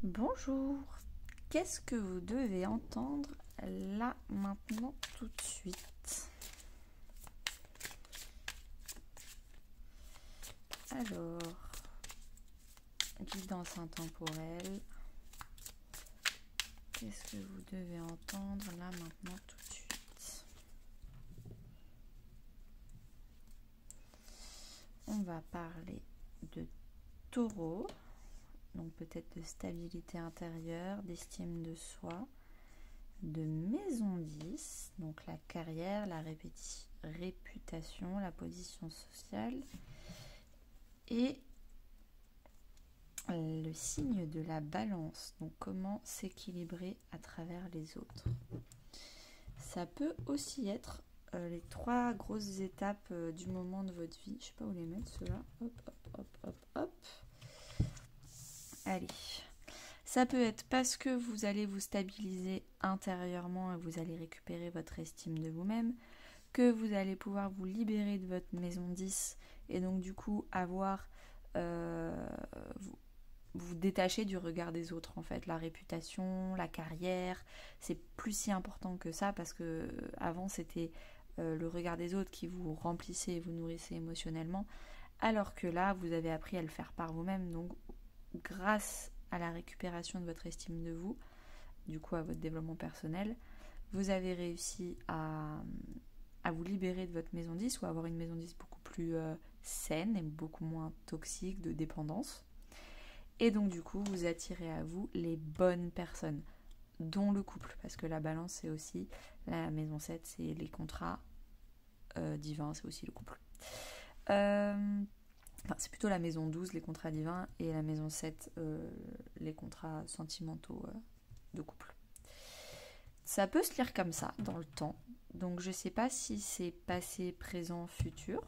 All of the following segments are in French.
Bonjour, qu'est-ce que vous devez entendre là, maintenant, tout de suite? Alors, guidance intemporelle, qu'est-ce que vous devez entendre là, maintenant, tout de suite? On va parler de taureau. Donc peut-être de stabilité intérieure, d'estime de soi, de maison 10, donc la carrière, la réputation, la position sociale, et le signe de la balance, donc comment s'équilibrer à travers les autres. Ça peut aussi être les 3 grosses étapes du moment de votre vie. Je sais pas où les mettre, ceux-là. Hop, hop, hop, hop, hop. Allez, ça peut être parce que vous allez vous stabiliser intérieurement et vous allez récupérer votre estime de vous-même, que vous allez pouvoir vous libérer de votre maison 10 et donc du coup avoir vous détacher du regard des autres en fait. La réputation, la carrière, c'est plus si important que ça parce que avant c'était le regard des autres qui vous remplissait et vous nourrissait émotionnellement, alors que là vous avez appris à le faire par vous-même. Donc grâce à la récupération de votre estime de vous, du coup à votre développement personnel, vous avez réussi à vous libérer de votre maison 10 ou à avoir une maison 10 beaucoup plus saine et beaucoup moins toxique de dépendance. Et donc du coup, vous attirez à vous les bonnes personnes, dont le couple, parce que la balance, c'est aussi, la maison 7, c'est les contrats divins, c'est aussi le couple. C'est plutôt la maison 12, les contrats divins, et la maison 7, les contrats sentimentaux de couple. Ça peut se lire comme ça, dans le temps. Donc je ne sais pas si c'est passé, présent, futur,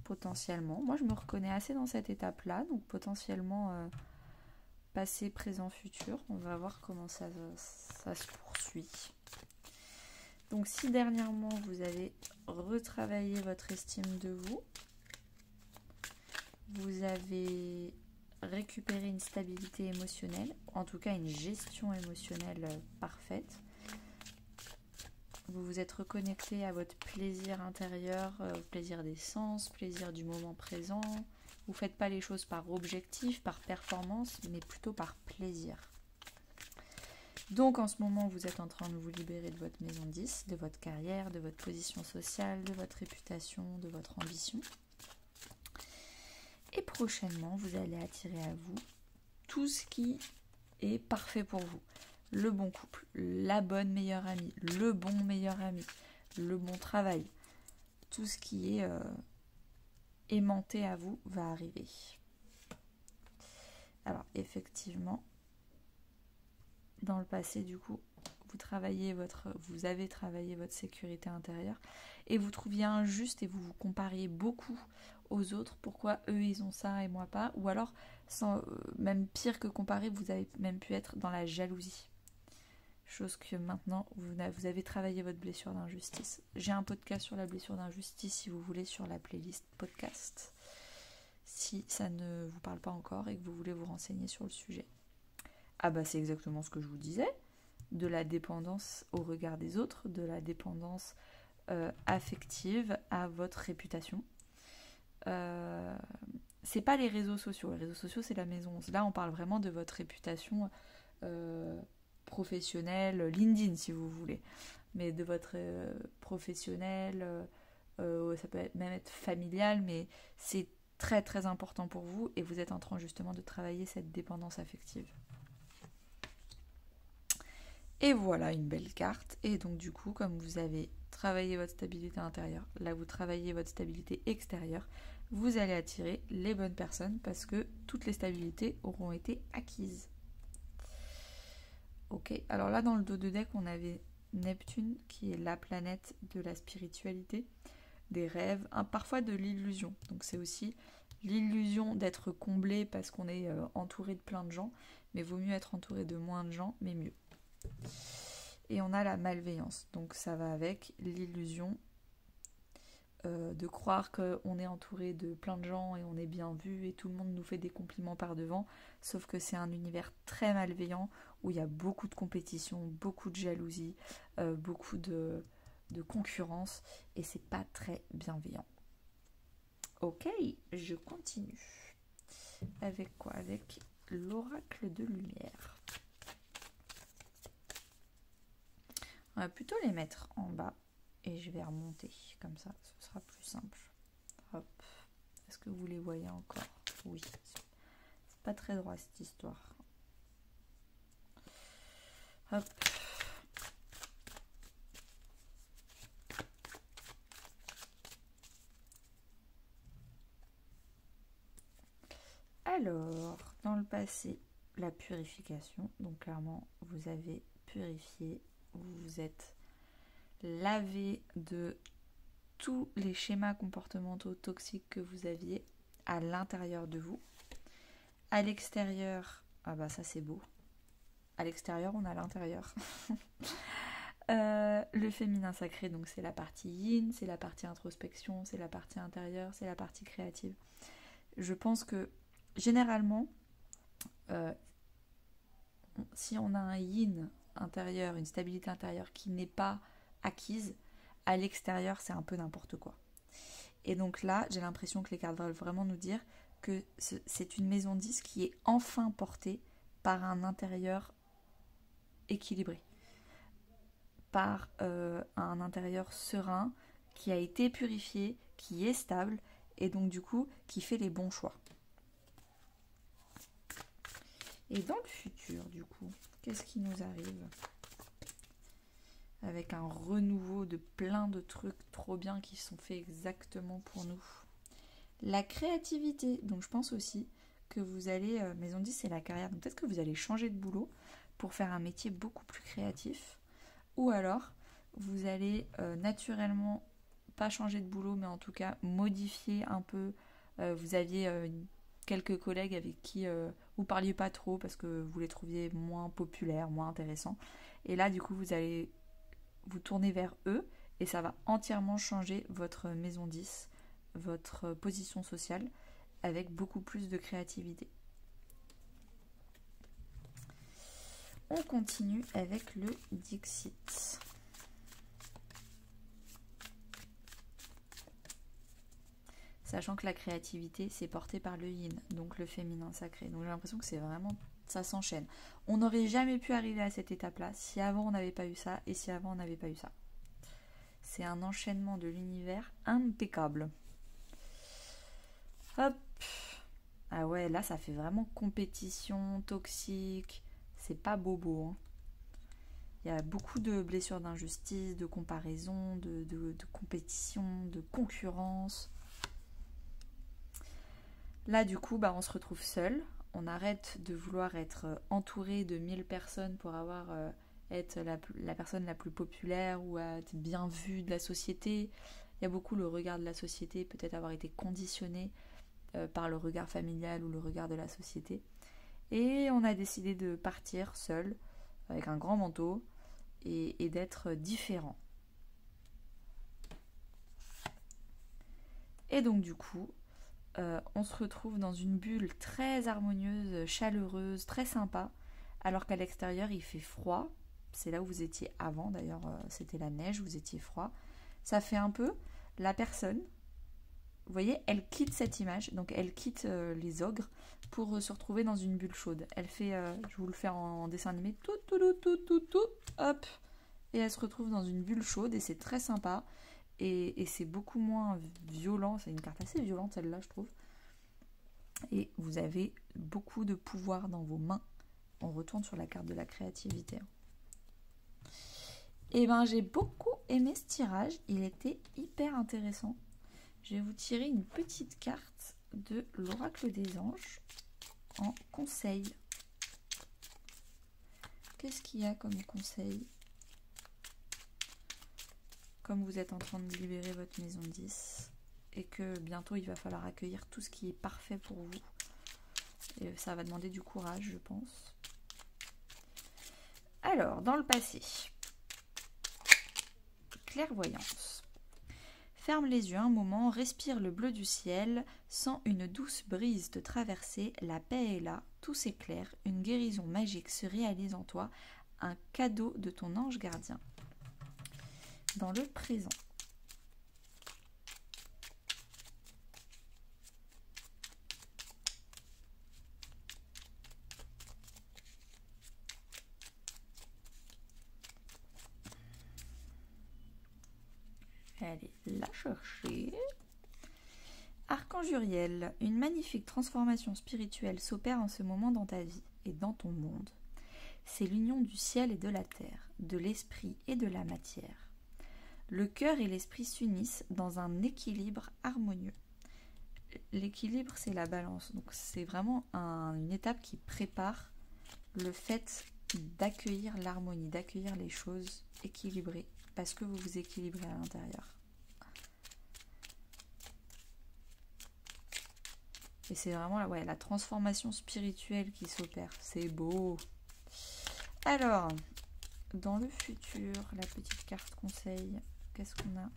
potentiellement. Moi, je me reconnais assez dans cette étape-là, donc potentiellement passé, présent, futur. On va voir comment ça se poursuit. Donc si dernièrement, vous avez retravaillé votre estime de vous, vous avez récupéré une stabilité émotionnelle, en tout cas une gestion émotionnelle parfaite. Vous vous êtes reconnecté à votre plaisir intérieur, plaisir des sens, plaisir du moment présent. Vous ne faites pas les choses par objectif, par performance, mais plutôt par plaisir. Donc en ce moment, vous êtes en train de vous libérer de votre maison 10, de votre carrière, de votre position sociale, de votre réputation, de votre ambition. Et prochainement, vous allez attirer à vous tout ce qui est parfait pour vous. Le bon couple, la bonne meilleure amie, le bon meilleur ami, le bon travail. Tout ce qui est aimanté à vous va arriver. Alors effectivement, dans le passé, du coup, vous avez travaillé votre sécurité intérieure et vous trouviez injuste et vous vous compariez beaucoup aux autres. Pourquoi eux ils ont ça et moi pas? Ou alors, même pire que comparer, vous avez même pu être dans la jalousie. Chose que maintenant, vous avez travaillé votre blessure d'injustice. J'ai un podcast sur la blessure d'injustice si vous voulez sur la playlist podcast. Si ça ne vous parle pas encore et que vous voulez vous renseigner sur le sujet. Ah bah c'est exactement ce que je vous disais. De la dépendance au regard des autres, de la dépendance affective à votre réputation. C'est pas les réseaux sociaux. Les réseaux sociaux, c'est la maison 11. Là, on parle vraiment de votre réputation professionnelle, LinkedIn si vous voulez. Mais de votre professionnel, ça peut même être familial, mais c'est très très important pour vous et vous êtes en train justement de travailler cette dépendance affective. Et voilà une belle carte. Et donc du coup, comme vous avez travaillé votre stabilité intérieure, là vous travaillez votre stabilité extérieure, vous allez attirer les bonnes personnes parce que toutes les stabilités auront été acquises. Ok, alors là dans le dos de deck, on avait Neptune qui est la planète de la spiritualité, des rêves, parfois de l'illusion. Donc c'est aussi l'illusion d'être comblé parce qu'on est entouré de plein de gens, mais vaut mieux être entouré de moins de gens, mais mieux. Et on a la malveillance, donc ça va avec l'illusion de croire qu'on est entouré de plein de gens et on est bien vu et tout le monde nous fait des compliments par devant, sauf que c'est un univers très malveillant où il y a beaucoup de compétition, beaucoup de jalousie, beaucoup de concurrence et c'est pas très bienveillant. Ok, je continue. Avec quoi? Avec l'oracle de lumière. On va plutôt les mettre en bas et je vais remonter comme ça, ce sera plus simple. Hop. Est-ce que vous les voyez encore? Oui. C'est pas très droit cette histoire. Hop. Alors, dans le passé, la purification. Donc clairement, vous avez purifié, vous vous êtes lavé de tous les schémas comportementaux toxiques que vous aviez à l'intérieur de vous. À l'extérieur, ah bah ça c'est beau. À l'extérieur, on a l'intérieur. Le féminin sacré, donc c'est la partie yin, c'est la partie introspection, c'est la partie intérieure, c'est la partie créative. Je pense que généralement, si on a un yin intérieur, une stabilité intérieure qui n'est pas acquise, à l'extérieur c'est un peu n'importe quoi. Et donc là, j'ai l'impression que les cartes veulent vraiment nous dire que c'est une maison 10 qui est enfin portée par un intérieur équilibré, par un intérieur serein, qui a été purifié, qui est stable, et donc du coup, qui fait les bons choix. Et dans le futur, du coup, qu'est-ce qui nous arrive? Avec un renouveau de plein de trucs trop bien qui sont faits exactement pour nous. La créativité, donc je pense aussi que vous allez, maison 10 c'est la carrière, donc peut-être que vous allez changer de boulot pour faire un métier beaucoup plus créatif, ou alors vous allez naturellement pas changer de boulot, mais en tout cas modifier un peu. Vous aviez quelques collègues avec qui vous parliez pas trop parce que vous les trouviez moins populaires, moins intéressants, et là du coup vous allez vous tourner vers eux et ça va entièrement changer votre maison 10, votre position sociale, avec beaucoup plus de créativité. On continue avec le Dixit. Sachant que la créativité, c'est porté par le yin, donc le féminin sacré. Donc j'ai l'impression que c'est vraiment, ça s'enchaîne. On n'aurait jamais pu arriver à cette étape-là si avant on n'avait pas eu ça et si avant on n'avait pas eu ça. C'est un enchaînement de l'univers impeccable. Hop. Ah ouais, là ça fait vraiment compétition, toxique. C'est pas bobo, hein. Il y a beaucoup de blessures d'injustice, de comparaison, de compétition, de concurrence. Là, du coup, on se retrouve seul. On arrête de vouloir être entouré de 1000 personnes pour être la personne la plus populaire ou être bien vue de la société. Il y a beaucoup le regard de la société, peut-être avoir été conditionné par le regard familial ou le regard de la société. Et on a décidé de partir seul, avec un grand manteau, et d'être différent. Et donc, du coup, on se retrouve dans une bulle très harmonieuse, chaleureuse, très sympa, alors qu'à l'extérieur il fait froid. C'est là où vous étiez avant, d'ailleurs c'était la neige, vous étiez froid. Ça fait un peu la personne, vous voyez, elle quitte cette image, donc elle quitte les ogres pour se retrouver dans une bulle chaude. Elle fait, je vous le fais en dessin animé, tout, hop, et elle se retrouve dans une bulle chaude et c'est très sympa. Et c'est beaucoup moins violent, c'est une carte assez violente celle-là je trouve. Et vous avez beaucoup de pouvoir dans vos mains. On retourne sur la carte de la créativité. Et j'ai beaucoup aimé ce tirage, il était hyper intéressant. Je vais vous tirer une petite carte de l'oracle des anges en conseil. Qu'est-ce qu'il y a comme conseil ? Comme vous êtes en train de libérer votre maison 10 et que bientôt il va falloir accueillir tout ce qui est parfait pour vous. Et ça va demander du courage, je pense. Alors, dans le passé, clairvoyance. Ferme les yeux un moment, respire le bleu du ciel, sens une douce brise te traverser, la paix est là, tout s'éclaire, une guérison magique se réalise en toi, un cadeau de ton ange gardien. Dans le présent. Allez, la chercher. Archange Uriel, une magnifique transformation spirituelle s'opère en ce moment dans ta vie et dans ton monde. C'est l'union du ciel et de la terre, de l'esprit et de la matière. Le cœur et l'esprit s'unissent dans un équilibre harmonieux. L'équilibre, c'est la balance. Donc c'est vraiment une étape qui prépare le fait d'accueillir l'harmonie, d'accueillir les choses équilibrées, parce que vous vous équilibrez à l'intérieur. Et c'est vraiment la transformation spirituelle qui s'opère. C'est beau. Alors, dans le futur, la petite carte conseil, qu'est-ce qu'on a?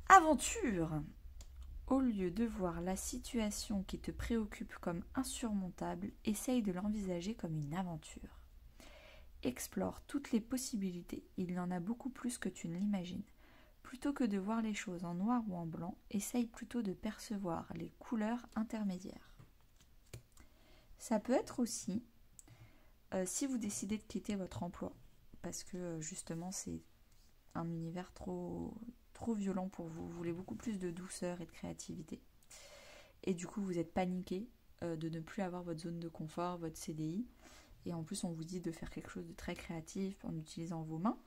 Aventure. Au lieu de voir la situation qui te préoccupe comme insurmontable, essaye de l'envisager comme une aventure. Explore toutes les possibilités, il y en a beaucoup plus que tu ne l'imagines. Plutôt que de voir les choses en noir ou en blanc, essaye plutôt de percevoir les couleurs intermédiaires. Ça peut être aussi, si vous décidez de quitter votre emploi, parce que justement c'est un univers trop violent pour vous, vous voulez beaucoup plus de douceur et de créativité, et du coup vous êtes paniqué de ne plus avoir votre zone de confort, votre CDI, et en plus on vous dit de faire quelque chose de très créatif en utilisant vos mains.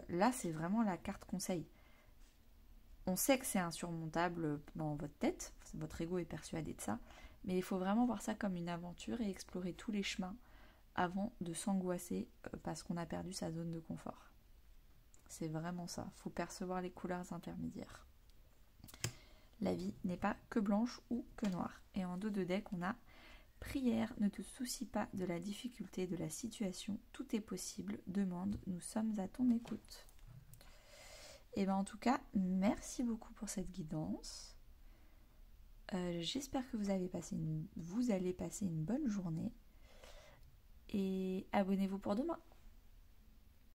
Là c'est vraiment la carte conseil. On sait que c'est insurmontable dans votre tête, votre ego est persuadé de ça, mais il faut vraiment voir ça comme une aventure et explorer tous les chemins avant de s'angoisser parce qu'on a perdu sa zone de confort. C'est vraiment ça, il faut percevoir les couleurs intermédiaires. La vie n'est pas que blanche ou que noire. Et en dos de deck, on a prière, ne te soucie pas de la difficulté de la situation, tout est possible, demande, nous sommes à ton écoute. Et bien en tout cas, merci beaucoup pour cette guidance. J'espère que vous allez passer une bonne journée. Et abonnez-vous pour demain.